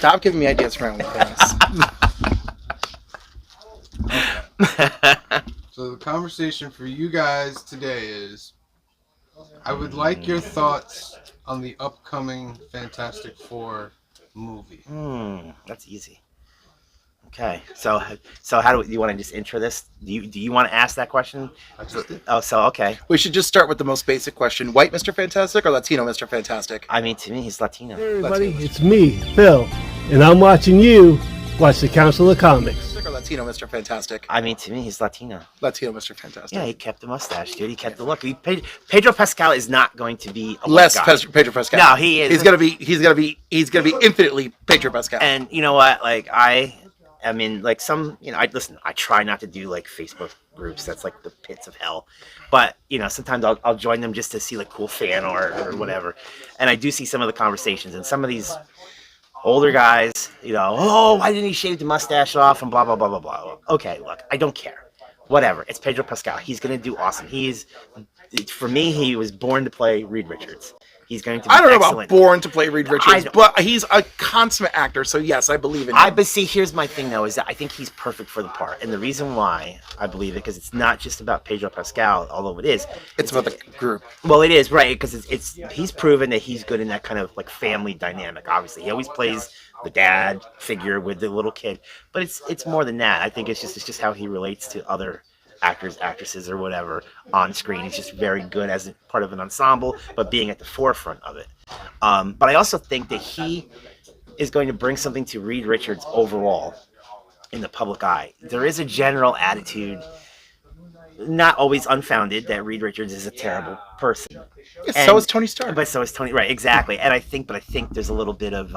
Stop giving me ideas for OnlyFans. So the conversation for you guys today is, I would like your thoughts on the upcoming Fantastic Four movie. That's easy. Okay, so how do you want to just intro this? Do you want to ask that question? I just did. Oh, so okay. We should just start with the most basic question: white Mr. Fantastic or Latino Mr. Fantastic? I mean, to me, he's Latino. Hey everybody, it's me, Phil, and I'm watching you watch the Council of Comics. Or Latino Mr. Fantastic? I mean, to me, he's Latino. Latino Mr. Fantastic. Yeah, he kept the mustache, dude. He kept the look. Pedro Pascal is not going to be a Less white guy. Pedro Pascal. No, he is. He's gonna be infinitely Pedro Pascal. And you know what? Like I mean, like some, I try not to do like Facebook groups. That's like the pits of hell. But sometimes I'll join them just to see like cool fan art or whatever. And I do see some of the conversations, and some of these older guys, oh, why didn't he shave the mustache off and blah blah blah blah blah. Okay, look, I don't care. Whatever. It's Pedro Pascal. He's gonna do awesome. For me, he was born to play Reed Richards. He's going to be I don't know excellent. about born to play Reed Richards, but he's a consummate actor, so yes, I believe in him. But see, here's my thing though, is that I think he's perfect for the part. And the reason why I believe it, because it's not just about Pedro Pascal, although it is. It's about the group. Well, it is, right, because he's proven that he's good in that kind of like family dynamic, obviously. He always plays the dad figure with the little kid. But it's more than that. I think it's just how he relates to other actors, actresses, or whatever on screen. He's just very good as part of an ensemble, but being at the forefront of it. But I also think that he is going to bring something to Reed Richards overall in the public eye. There is a general attitude, not always unfounded, that Reed Richards is a terrible person. Yeah, so is Tony Stark. But so is Tony, right? Exactly. And I think there's a little bit of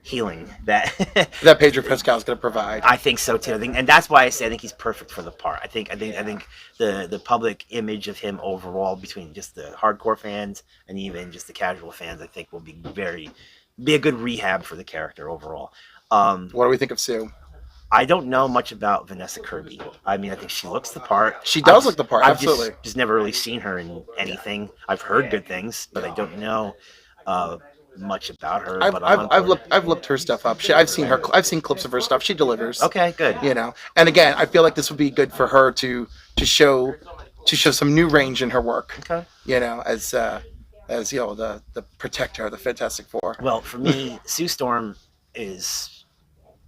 healing that Pedro Pascal is going to provide. I think so too. And that's why I say I think he's perfect for the part. I think the public image of him overall, between just the hardcore fans and even just the casual fans, I think will be a good rehab for the character overall. What do we think of Sue? I don't know much about Vanessa Kirby. I mean, I think she looks the part. She does look the part, absolutely. I've just never really seen her in anything. I've heard good things, but I don't know much about her. I've looked her stuff up. I've seen clips of her stuff. She delivers. Okay, good. And again, I feel like this would be good for her to show some new range in her work. Okay. As the protector, the Fantastic Four. Well, for me, Sue Storm is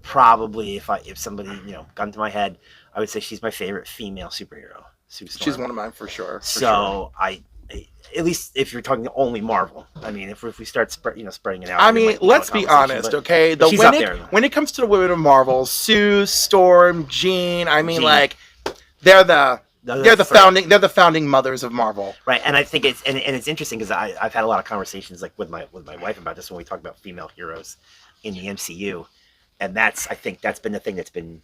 probably, if somebody gun to my head, I would say she's my favorite female superhero. Sue Storm. She's one of mine for sure. At least if you're talking only Marvel. I mean, if we start spreading it out. I mean, let's be honest, okay? She's up there. When it comes to the women of Marvel, Sue, Storm, Jean, I mean, like, they're the founding mothers of Marvel. Right, and I think it's interesting because I've had a lot of conversations like with my wife about this when we talk about female heroes in the MCU, and I think that's been the thing that's been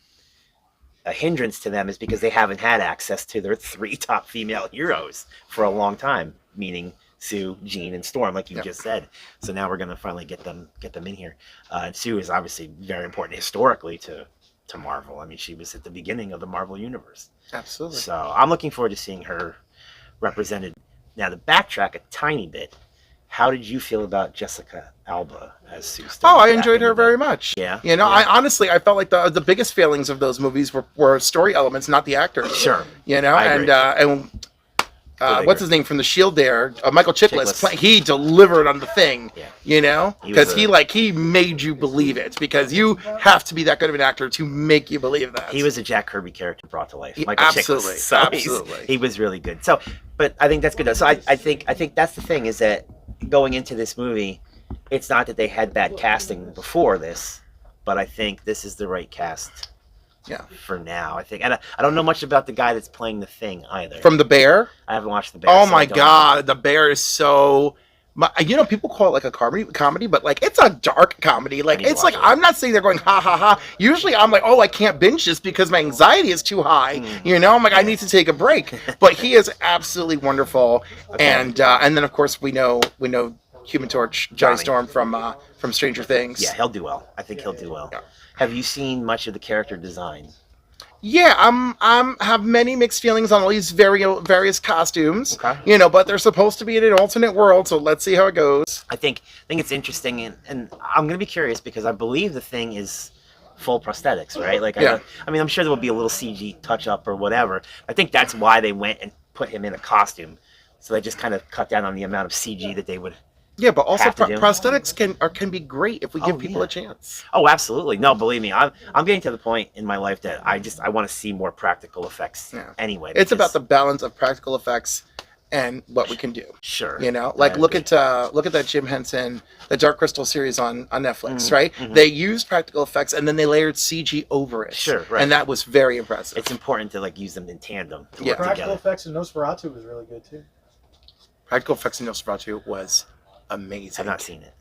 a hindrance to them, is because they haven't had access to their 3 top female heroes for a long time, meaning Sue, Jean, and Storm, like you just said. So now we're going to finally get them in here. And Sue is obviously very important historically to Marvel. I mean, she was at the beginning of the Marvel Universe. Absolutely. So I'm looking forward to seeing her represented. Now, to backtrack a tiny bit, how did you feel about Jessica Alba as Sue Storm? Oh, I enjoyed her very much. Yeah. I felt like the biggest failings of those movies were story elements, not the actors. Sure. What's his name from the Shield there? Michael Chiklis. He delivered on the Thing. Yeah. Because he made you believe it, because you have to be that good of an actor to make you believe that. He was a Jack Kirby character brought to life. Michael Absolutely. Chiklis. So Absolutely. He was really good. So, but I think that's good. So I think that's the thing, is that going into this movie, it's not that they had bad casting before this, but I think this is the right cast. Yeah. For now, I think, and I don't know much about the guy that's playing the Thing either. From The Bear? I haven't watched The Bear. Oh my God, The Bear is so. People call it like a comedy, but like it's a dark comedy. Like it's like, I'm not saying they're going ha ha ha. Usually I'm like, oh, I can't binge this because my anxiety is too high. I'm like, I need to take a break. But he is absolutely wonderful, and then of course we know Human Torch, Johnny Storm from Stranger Things. Yeah, he'll do well. I think he'll do well. Yeah. Have you seen much of the character design? Yeah, I'm have many mixed feelings on all these various costumes. Okay. You know, but they're supposed to be in an alternate world, so let's see how it goes. I think it's interesting, and I'm gonna be curious because I believe the thing is full prosthetics, right? Like, Yeah. I mean, I'm sure there will be a little CG touch up or whatever. I think that's why they went and put him in a costume, so they just kind of cut down on the amount of CG that they would. Yeah, but also Have to do. prosthetics can be great if we give people yeah. a chance. Oh, absolutely. No, believe me, I'm getting to the point in my life that I want to see more practical effects. Yeah. Anyway, It's about because- the balance of practical effects and what we can do. sure. You know, like Yeah, look at that Jim Henson, the Dark Crystal series on Netflix, right? mhm. They used practical effects and then they layered CG over it. Sure, right. And that was very impressive. It's important to like use them in tandem. To Yeah. work Practical together. effects in Nosferatu was really good too. Practical effects in Nosferatu was amazing. I've not seen it.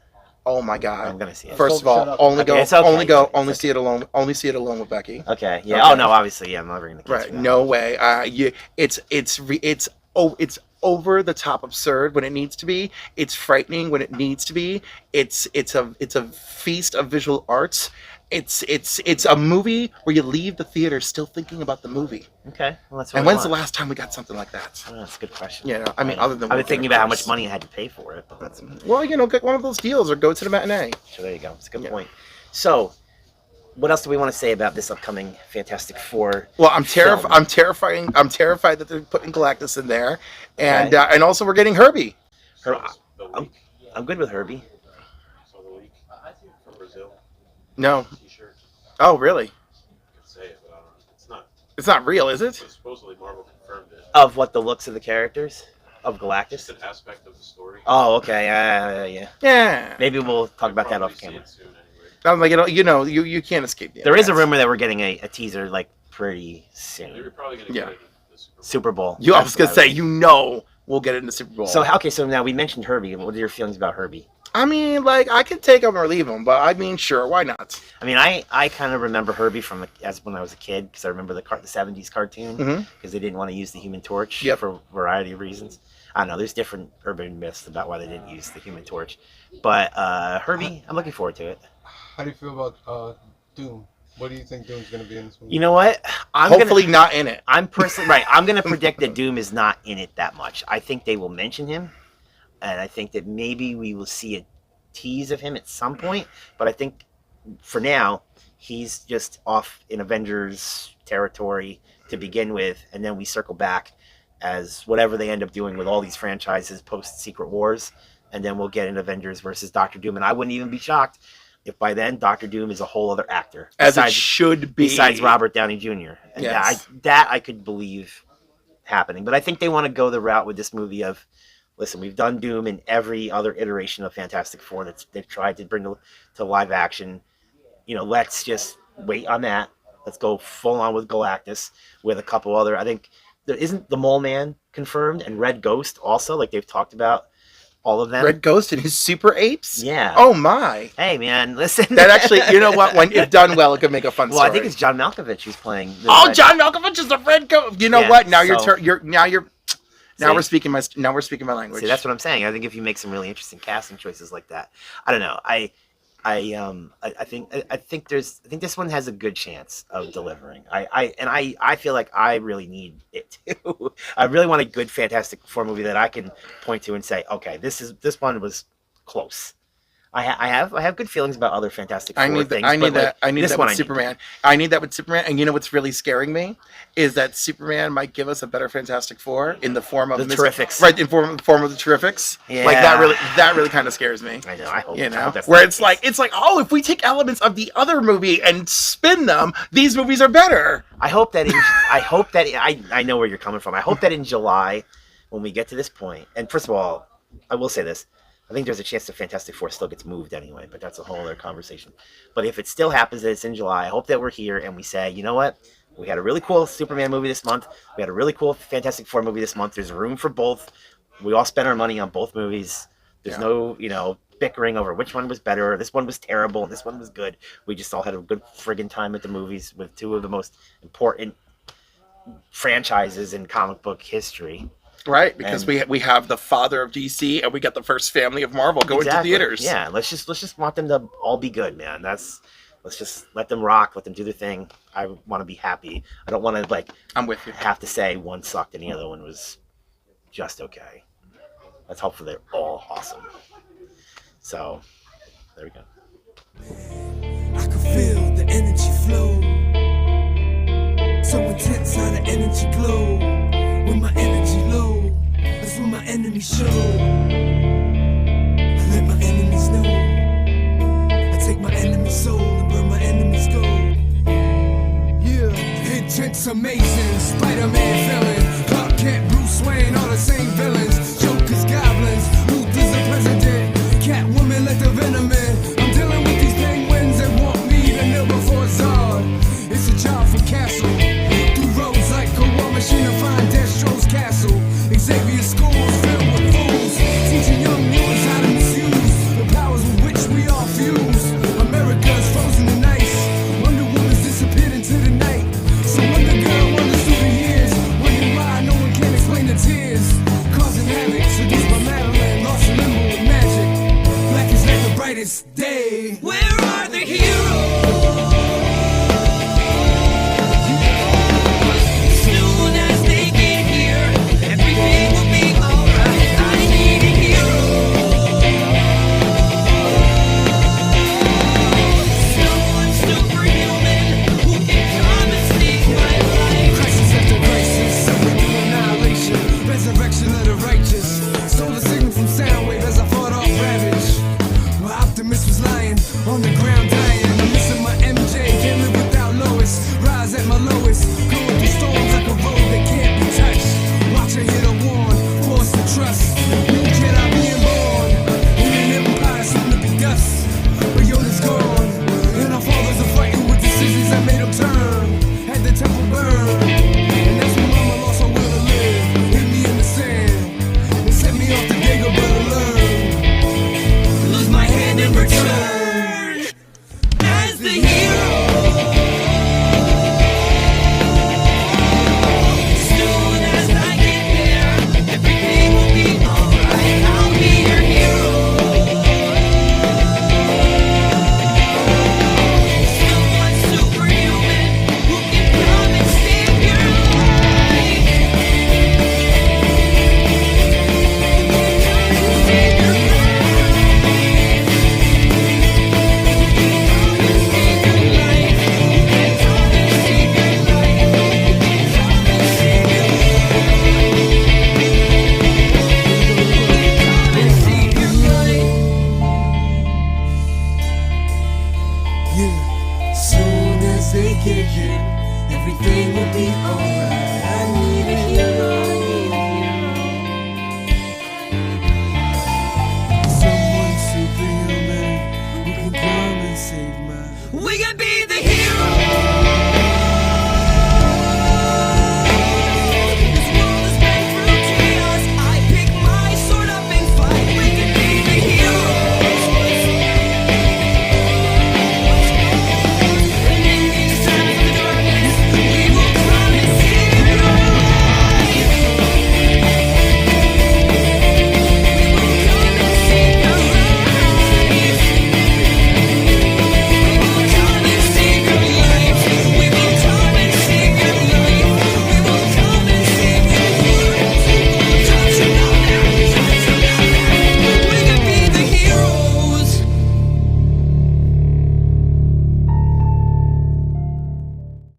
Oh my god! I'm gonna see it. First of Shut all, up. only Okay, go, it's okay. only go, It's only okay. see it alone. Only see it alone with Becky. Okay. Yeah. Okay. Oh no. Obviously, yeah. I'm not bringing the kids. Right? for that. No way. It's over the top absurd when it needs to be. It's frightening when it needs to be. It's a feast of visual arts. It's a movie where you leave the theater still thinking about the movie. Okay. Well, that's what And I when's the want. last time we got something like that? Oh, that's a good question. You know, I mean, other than I've been thinking about how much Warcraft. money I had to pay for it, but that's Well, you know, get one of those deals or go to the matinee. so. There you go. It's a good Yeah. point. So, what else do we want to say about this upcoming Fantastic Four? Well, I'm Film. I'm terrified that they're putting Galactus in there, and Okay. and also we're getting Herbie. I'm good with Herbie. So the week from Brazil No. T-shirt. Oh, really? I can say it, but I don't know. It's not. It's not real, is it? So supposedly Marvel confirmed it. Of what the looks of the characters of Just Galactus. an aspect of the story. Oh, okay. Yeah. Yeah. Maybe we'll talk about that Probably off see camera. it soon anyway. I'm like, you can't escape the There is a internet. rumor that we're getting a teaser like pretty They were soon. probably going to Yeah. get it in the Super Super Bowl. Bowl. I was That's gonna what say, we'll get it in the Super Bowl. So okay, so now we mentioned Herbie. What are your feelings about Herbie? I mean, like, I could take him or leave him, but I mean, sure, why not? I mean, I kind of remember Herbie from as when I was a kid because I remember the 70s cartoon because Mhm. they didn't want to use the Human Torch Yep. for a variety of reasons. I don't know. There's different urban myths about why they didn't use the Human Torch, but Herbie, I'm looking forward to it. How do you feel about Doom? What do you think Doom's going to be in this movie? You know what? Hopefully not in it. I'm personally right. I'm gonna predict that Doom is not in it that much. I think they will mention him, and I think that maybe we will see a tease of him at some point. But I think for now, he's just off in Avengers territory to begin with, and then we circle back as whatever they end up doing with all these franchises post Secret Wars, and then we'll get an Avengers versus Doctor Doom. And I wouldn't even be shocked if by then Doctor Doom is a whole other actor As it should be. besides Robert Downey Jr. And Yes. that I could believe happening. But I think they want to go the route with this movie of, listen, we've done Doom in every other iteration of Fantastic Four that they've tried to bring to live action. You know, let's just wait on that. Let's go full on with Galactus with a couple other. I think there isn't the Mole Man confirmed and Red Ghost also. Like they've talked about all of them. Red Ghost and his super apes? Yeah. Oh my. Hey man, listen. That actually, you know what? When if done well, it could make a fun well, story. I think it's John Malkovich who's playing. the Oh, Red- John Malkovich is the Red Ghost. You know Yeah, what? Now so- now See? we're speaking my language. See, that's what I'm saying. I think if you make some really interesting casting choices like that, I don't know. I think this one has a good chance of delivering. I feel like I really need it too. I really want a good Fantastic Four movie that I can point to and say, okay, this one was close. I have good feelings about other Fantastic Four I need things. that. I need but, that. like, I need this that one with I need. Superman. I need that with Superman. And you know what's really scaring me is that Superman might give us a better Fantastic Four in the form of The Terrifics. right? In form of the Terrifics. Yeah. Like that really kind of scares me. I know. I hope. You I know, hope that's where not it's the like case. oh, if we take elements of the other movie and spin them, these movies are better. I hope that I know where you're coming from. I hope that in July, when we get to this point, and first of all, I will say this. I think there's a chance the Fantastic Four still gets moved anyway, but that's a whole other conversation. But if it still happens that it's in July, I hope that we're here and we say, you know what? We had a really cool Superman movie this month. We had a really cool Fantastic Four movie this month. There's room for both. We all spent our money on both movies. There's no, bickering over which one was better. This one was terrible. This one was good. We just all had a good friggin' time at the movies with two of the most important franchises in comic book history. Right, because And- we have the father of DC and we got the first family of Marvel going to Exactly. theaters. Yeah, let's just want them to all be good, man. That's Let's just let them rock, let them do their thing. I want to be happy. I don't want to like I'm with you. have to say one sucked and the other one was just okay. Let's hope for they're all awesome. So there we go. I can feel the energy flow. So intense how the energy glow. When my energy low, that's when my enemies show. I let my enemies know. I take my enemy's soul and burn my enemy's gold. Yeah, intent's amazing. Spider-Man villain, Clark Kent, Bruce Wayne, all the same villains. Jokers, goblins, Luther's the president. Catwoman, let the venom in. I'm dealing with these penguins that want me to kneel before Zod. It's a job for Castle. Through roads like a war machine to find Destro's castle. Xavier schools filled with fools, teaching young viewers how to misuse the powers with which we all fuse. America's frozen in ice. Wonder Woman's disappeared into the night. So Wonder Girl wanders through the years, wondering why no one can explain the tears. Causing havoc, seduced by Madeline, lost in limbo with magic. Black is like the brightest day. Where are the heroes? Soon as they get here, everything will be alright. I need a hero. Someone superhuman who can come and save my life. Crisis after crisis, suffering annihilation, resurrection of the righteous. Stole the signal from Soundwave as I fought off Ravage. My optimist was lying on the ground dying. I'm missing my MJ, can't live without Lois. Rise at my lowest, going through storms like a road that can't be touched. Watch her hit a warn, force to trust. New Jedi being born, in an empire soon to be dust. But Yoda's gone, and our fathers are fighting with decisions that made them turn. Had the temple burn, and that's when Mama lost her will to live. Hit me in the sand, and set me off the Dagobah to learn. Lose my hand in return as the hero. Soon as I get there, everything will be alright. I'll be your hero. Someone superhuman who can come and save your life. Save your life. Soon as they get here, everything will be alright. I need a hero. Someone superhuman who can come and save my. We can be the